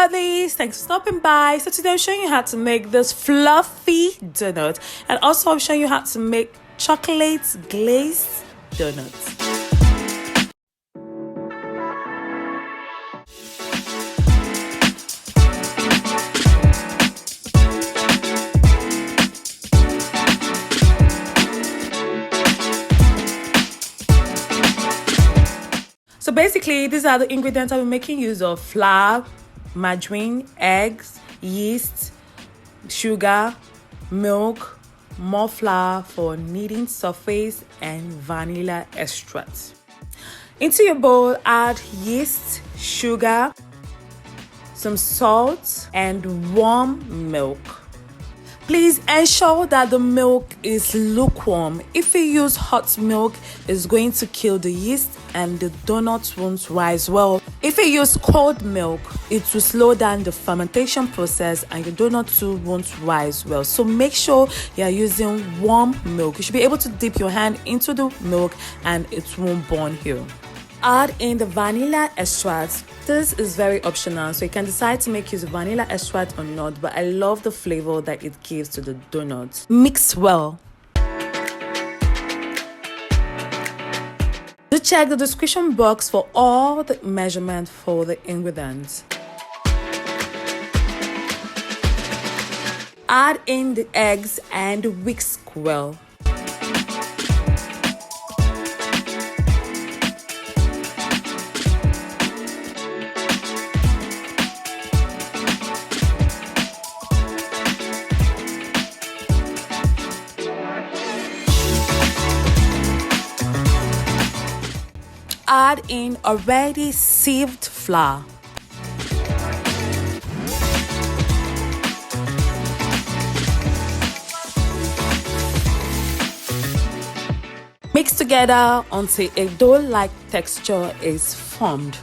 buddies, thanks for stopping by. So today I'm showing you how to make this fluffy donut, and also I'm showing you how to make chocolate glazed donuts. So basically, these are the ingredients I'll be making use of: flour, margarine, eggs, yeast, sugar, milk, more flour for kneading surface, and vanilla extract. Into your bowl, add yeast, sugar, some salt, and warm milk. Please ensure that the milk is lukewarm. If you use hot milk, it's going to kill the yeast and the donuts won't rise well. If you use cold milk, it will slow down the fermentation process and your donut too won't rise well. So make sure you're using warm milk. You should be able to dip your hand into the milk and it won't burn you. Add in the vanilla extract. This is very optional, so you can decide to make use of vanilla extract or not, but I love the flavor that it gives to the donut. Mix well. Do check the description box for all the measurements for the ingredients. Add in the eggs and whisk well. Add in already sieved flour. Mix together until a dough-like texture is formed.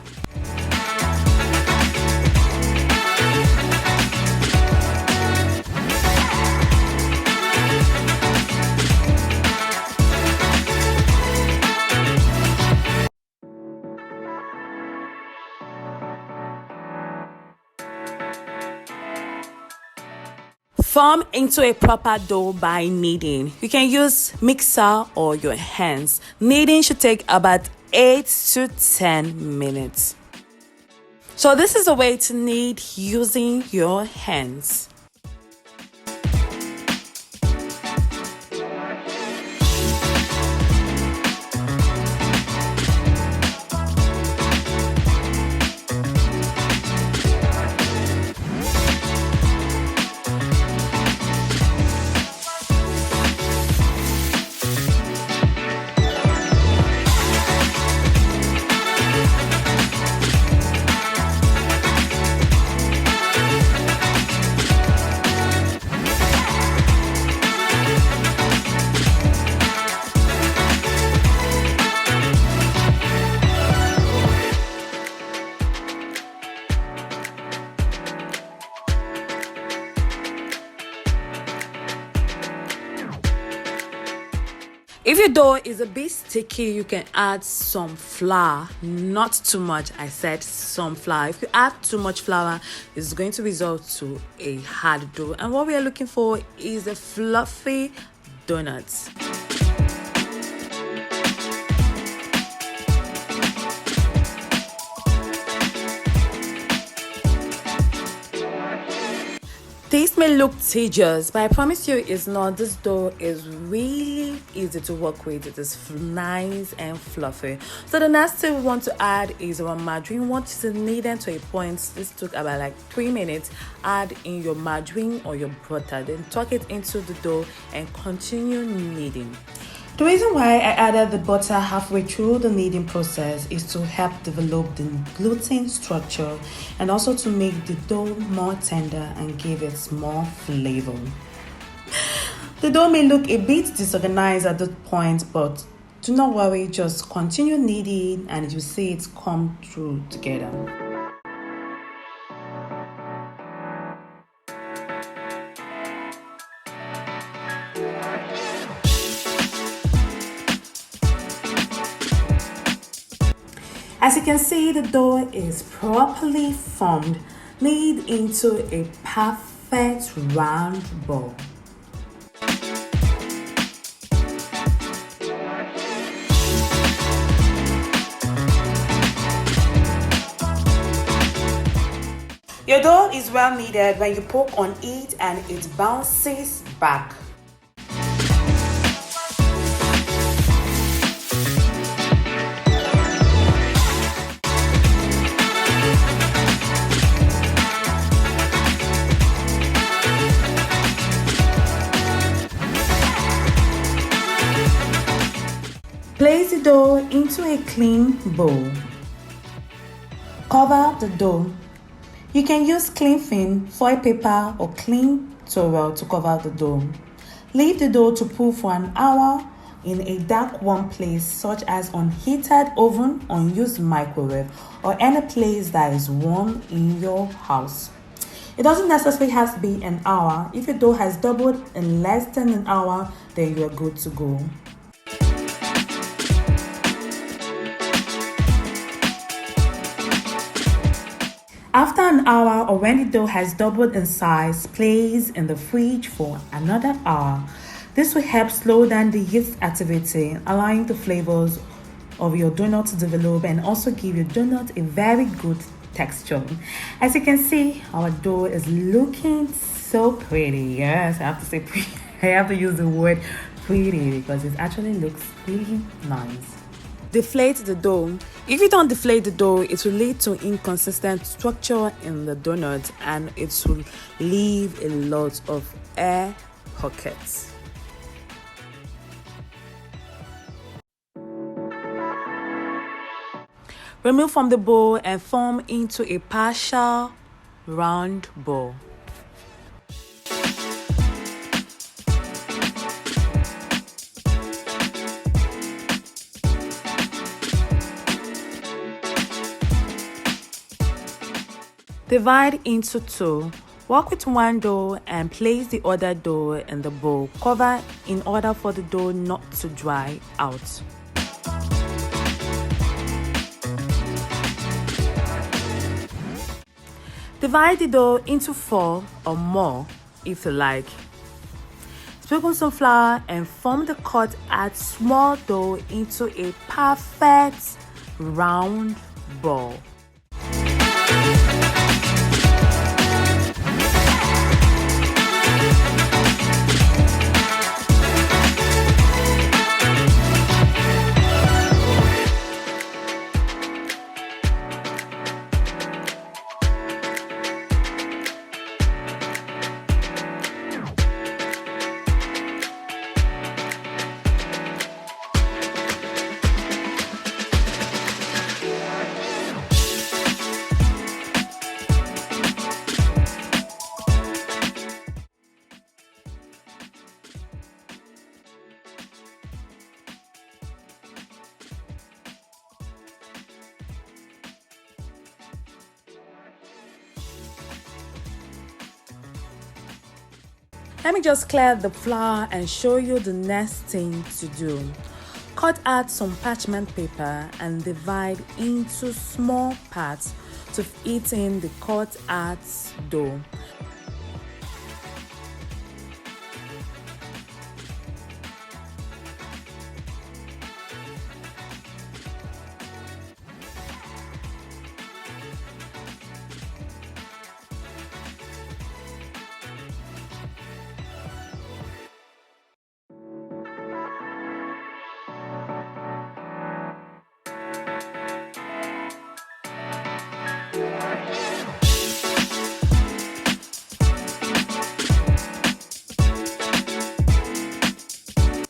Form into a proper dough by kneading. You can use mixer or your hands. Kneading should take about 8 to 10 minutes. So this is a way to knead using your hands. If your dough is a bit sticky, you can add some flour, not too much. I said some flour. If you add too much flour, it's going to result to a hard dough. And what we are looking for is a fluffy donuts. This may look tedious, but I promise you it's not. This dough is really easy to work with. It is nice and fluffy. So the next thing we want to add is our margarine. We want to knead them to a point. This took about like 3 minutes. Add in your margarine or your butter, then tuck it into the dough and continue kneading. The reason why I added the butter halfway through the kneading process is to help develop the gluten structure and also to make the dough more tender and give it more flavor. The dough may look a bit disorganized at this point, but do not worry, just continue kneading and you see it come through together. As you can see, the dough is properly formed. Knead into a perfect round ball. Your dough is well kneaded when you poke on it and it bounces back. Place the dough into a clean bowl. Cover the dough. You can use cling film, foil paper, or clean towel to cover the dough. Leave the dough to cool for an hour in a dark, warm place such as unheated oven, unused microwave, or any place that is warm in your house. It doesn't necessarily have to be an hour. If your dough has doubled in less than an hour, then you are good to go. After an hour or when the dough has doubled in size, place in the fridge for another hour. This will help slow down the yeast activity, allowing the flavors of your donut to develop and also give your donut a very good texture. As you can see, our dough is looking so pretty. Yes, I have to say pretty. I have to use the word pretty because it actually looks really nice. Deflate the dough. If you don't deflate the dough, it will lead to inconsistent structure in the donut and it will leave a lot of air pockets. Remove from the bowl and form into a partial round ball. Divide into two. Work with one dough and place the other dough in the bowl. Cover in order for the dough not to dry out. Divide the dough into 4 or more if you like. Sprinkle some flour and form the cut. Add small dough into a perfect round ball. Let me just clear the flour and show you the next thing to do. Cut out some parchment paper and divide into small parts to fit in the cut out dough.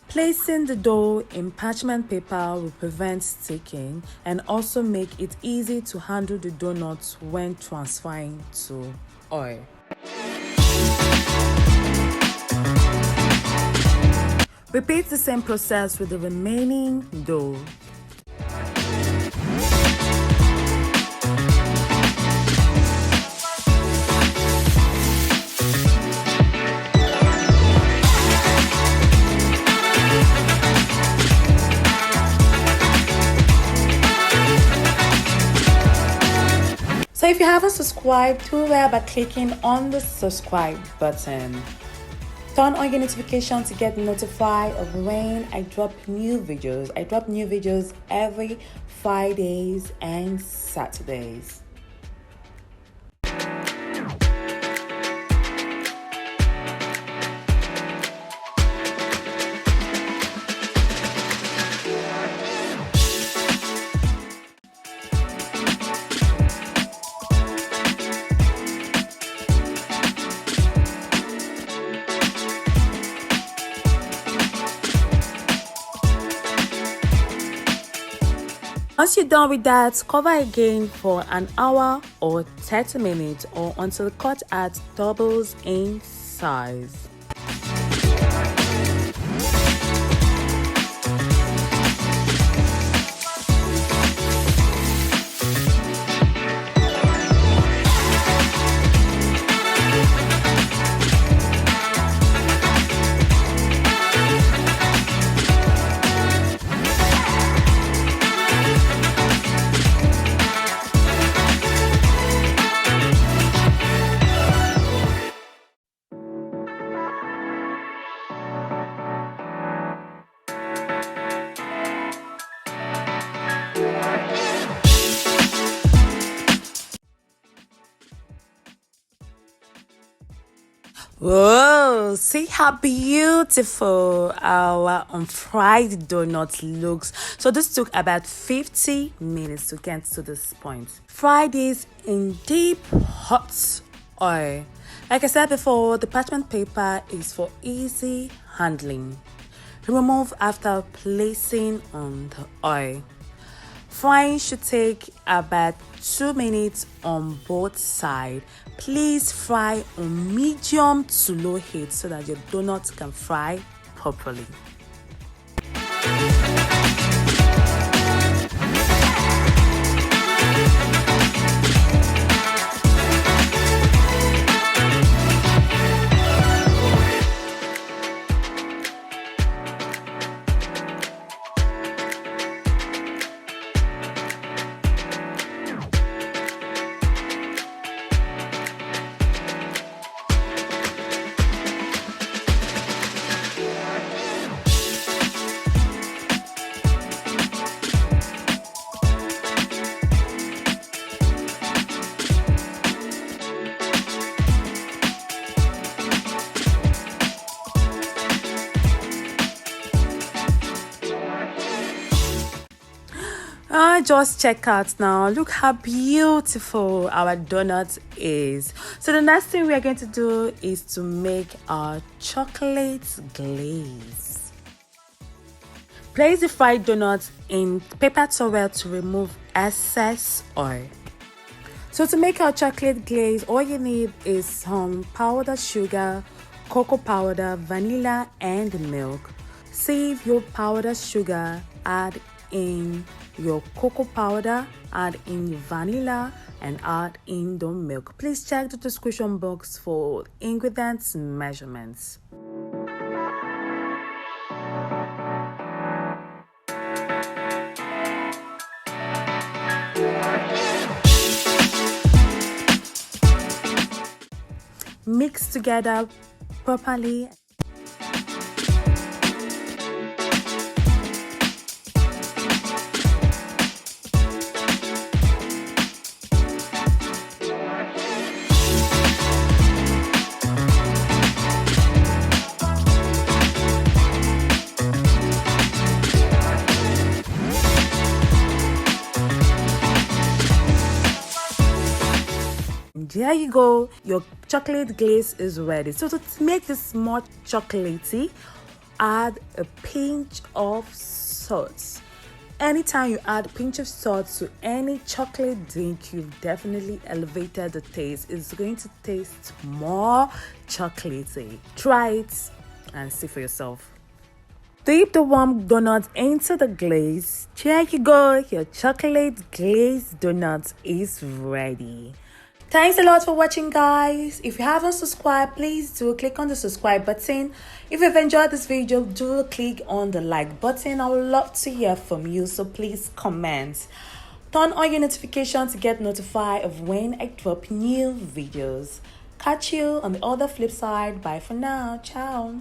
Placing the dough in parchment paper will prevent sticking and also make it easy to handle the donuts when transferring to oil. Repeat the same process with the remaining dough. So if you haven't subscribed, do well by clicking on the subscribe button. Turn on your notification to get notified of when I drop new videos. I drop new videos every Fridays and Saturdays. Once you're done with that, cover again for an hour or 30 minutes or until the cut at doubles in size. Whoa, see how beautiful our unfried donut looks. So this took about 50 minutes to get to this point. Fry this in deep hot oil. Like I said before, the parchment paper is for easy handling. Remove after placing on the oil. Frying should take about 2 minutes on both sides. Please fry on medium to low heat so that your donut can fry properly. Just check out now. Look how beautiful our donut is. So the next thing we are going to do is to make our chocolate glaze. Place the fried donuts in paper towel to remove excess oil. So to make our chocolate glaze, all you need is some powdered sugar, cocoa powder, vanilla, and milk. Save your powdered sugar, add in your cocoa powder, add in your vanilla, and add in the milk. Please check the description box for ingredients measurements. Mix together properly. There you go, your chocolate glaze is ready. So to make this more chocolatey, add a pinch of salt. Anytime you add a pinch of salt to any chocolate drink, you've definitely elevated the taste. It's going to taste more chocolatey. Try it and see for yourself. Dip the warm donut into the glaze. There you go, your chocolate glazed donut is ready. Thanks a lot for watching, guys. If you haven't subscribed, please do click on the subscribe button. If you've enjoyed this video, do click on the like button. I would love to hear from you, so please comment. Turn on your notification to get notified of when I drop new videos. Catch you on the other flip side. Bye for now. Ciao.